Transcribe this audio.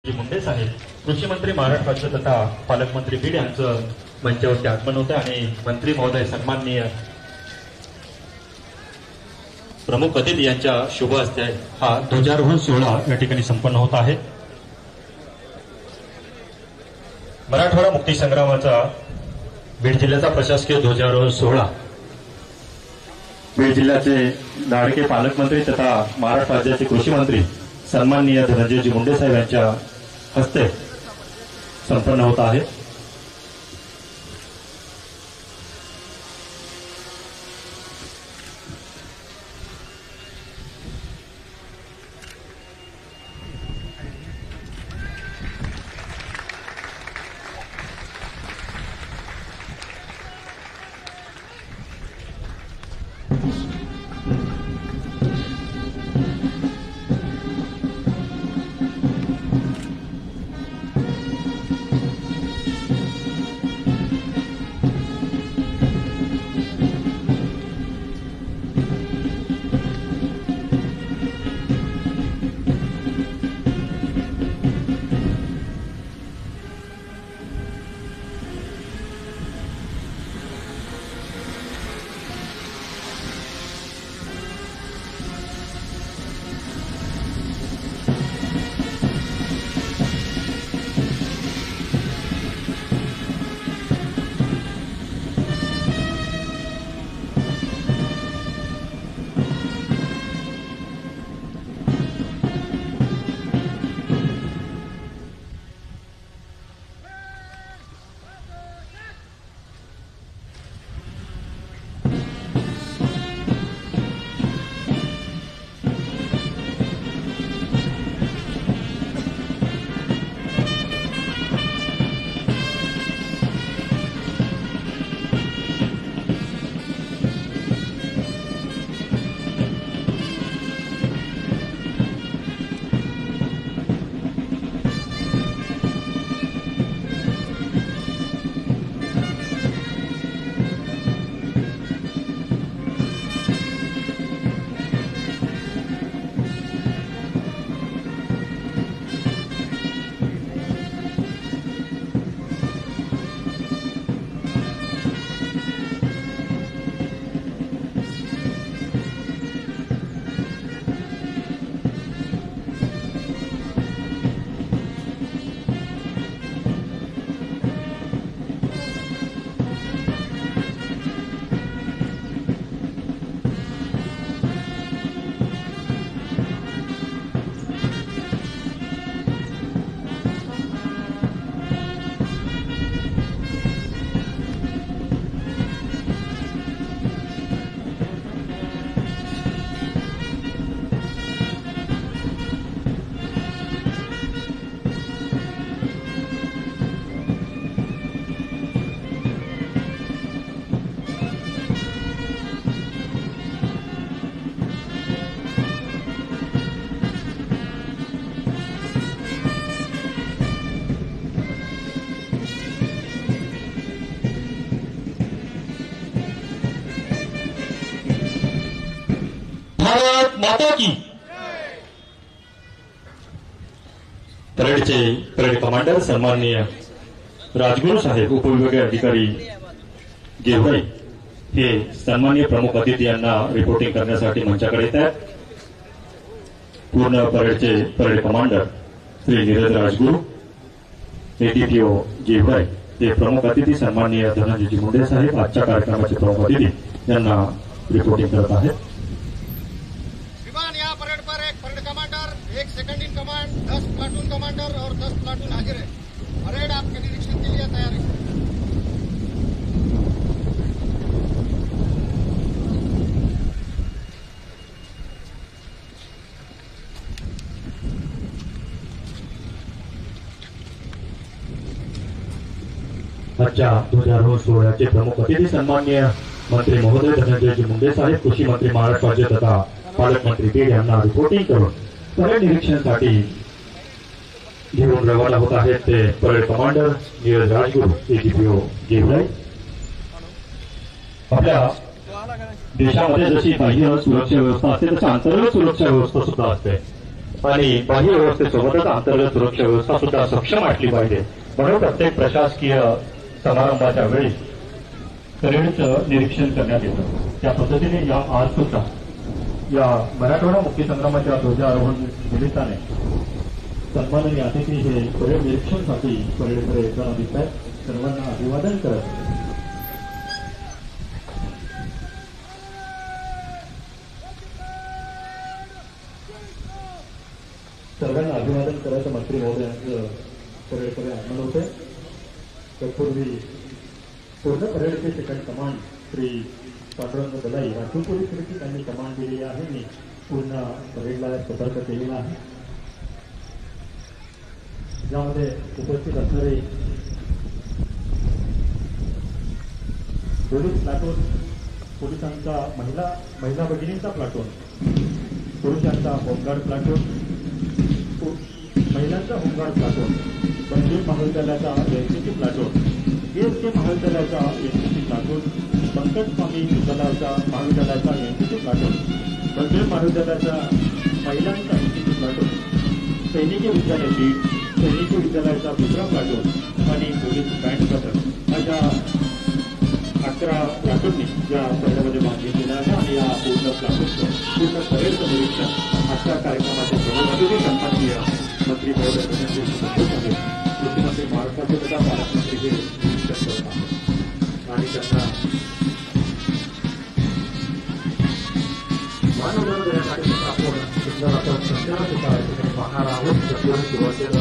मुंडे साहेब कृषी मंत्री महाराष्ट्र राज्य तथा पालकमंत्री बीड यांचं मंचावरती आगमन होतं आणि मंत्री महोदय सन्माननीय प्रमुख अतिथी यांच्या शुभ हस्ते हा ध्वजारोहण सोहळा या ठिकाणी संपन्न होत आहे। मराठवाडा मुक्ती संग्रामाचा बीड जिल्ह्याचा प्रशासकीय ध्वजारोहण सोहळा बीड जिल्ह्याचे लाडके पालकमंत्री तथा महाराष्ट्र राज्याचे कृषी मंत्री सन्माननीय धनंजयजी मुंडे साहेब यांच्या हस्ते संपन्न होत आहे। भारत माता की। परेडचे परेड कमांडर सन्माननीय राजगुरू साहेब उपविभागीय अधिकारी गेवराई हे सन्माननीय प्रमुख अतिथी यांना रिपोर्टिंग करण्यासाठी मंचाकडे येत आहेत। पूर्ण परेडचे parade commander Shri Neeraj Rajguru ADPO Gevrai हे प्रमुख अतिथी सन्माननीय धनंजयजी मुंडे साहेब आजच्या कार्यक्रमाचे प्रमुख अतिथी यांना रिपोर्टिंग करत आहेत। एक second in command 10 platoon commander और 10 प्लाटून हाजिर है। परेड आपके निरीक्षण के लिए तैयार है। आजच्या ध्वजारोहण सोहळ्याचे प्रमुख अतिथी सन्माननीय मंत्री महोदय धनंजयजी मुंडे साहेब कृषी मंत्री महाराष्ट्र राज्य तथा पालकमंत्री बीड यांना रिपोर्टिंग करून परेड निरीक्षणासाठी घेऊन रवाना होत आहेत ते parade commander Neeraj Rajguru ADPO Georai. आपल्या देशामध्ये जशी बाह्य सुरक्षा व्यवस्था असते तशी अंतर्गत सुरक्षा व्यवस्था सुद्धा असते। आणि बाह्य व्यवस्थेसोबतच अंतर्गत सुरक्षा व्यवस्था सुद्धा सक्षम असली पाहिजे. म्हणून प्रत्येक प्रशासकीय समारंभाच्या वेळी परेडचं निरीक्षण करण्यात येतं. त्या पद्धतीने या आज सुद्धा या मराठवाडा मुक्ती संग्रामाच्या ध्वजारोहण निमित्ताने सन्माननीय अतिथी हे परेड निरीक्षणसाठी परेडकडे येताना दिसत आहेत. सर्वांना अभिवादन करत मंत्री महोदयांचं परेडकडे आगमन होते. तत्पूर्वी पूर्ण परेडचे सेकंड कमांड श्री पांडुरंग दलाई राखीव पोलीस त्यांनी कमांड दिलेली आहे. मी पूर्ण परेडला सतर्क केलेला आहे. यामध्ये उपस्थित असणारे पोलीस प्लाटून, पोलिसांचा महिला भगिनींचा प्लाटून, पुरुषांचा होमगार्ड प्लाटून, महिलांचा होमगार्ड प्लाटून, बंदूक महाविद्यालयाचा एनसीसी प्लाटून, एसके महाविद्यालयाचा एनसीसी प्लाटून, पंकज स्वामी महाविद्यालयाचा एनसीसी प्लाटून, बंदूक महाविद्यालयाचा महिलांचा एनसीसी प्लाटून, सैनिकी विद्यालयाचा दुसरा प्लाटून आणि पोलीस बँड पथक अशा 11 प्लाटूननी या परेडमध्ये भाग घेतलेला आहे. आणि या पूर्ण प्लाटूनचं पूर्ण परेडचं निरीक्षण आजच्या कार्यक्रमाचे प्रमुख सन्माननीय मंत्री महोदय मुख्यमंत्री महाराष्ट्राचे तथा पालकमंत्री हे निरीक्षण करत आहेत आणि त्यांना मानवंदना देण्यासाठी आपण सुद्धा आपण संचालक पाहणार आहोत. सुरुवातीला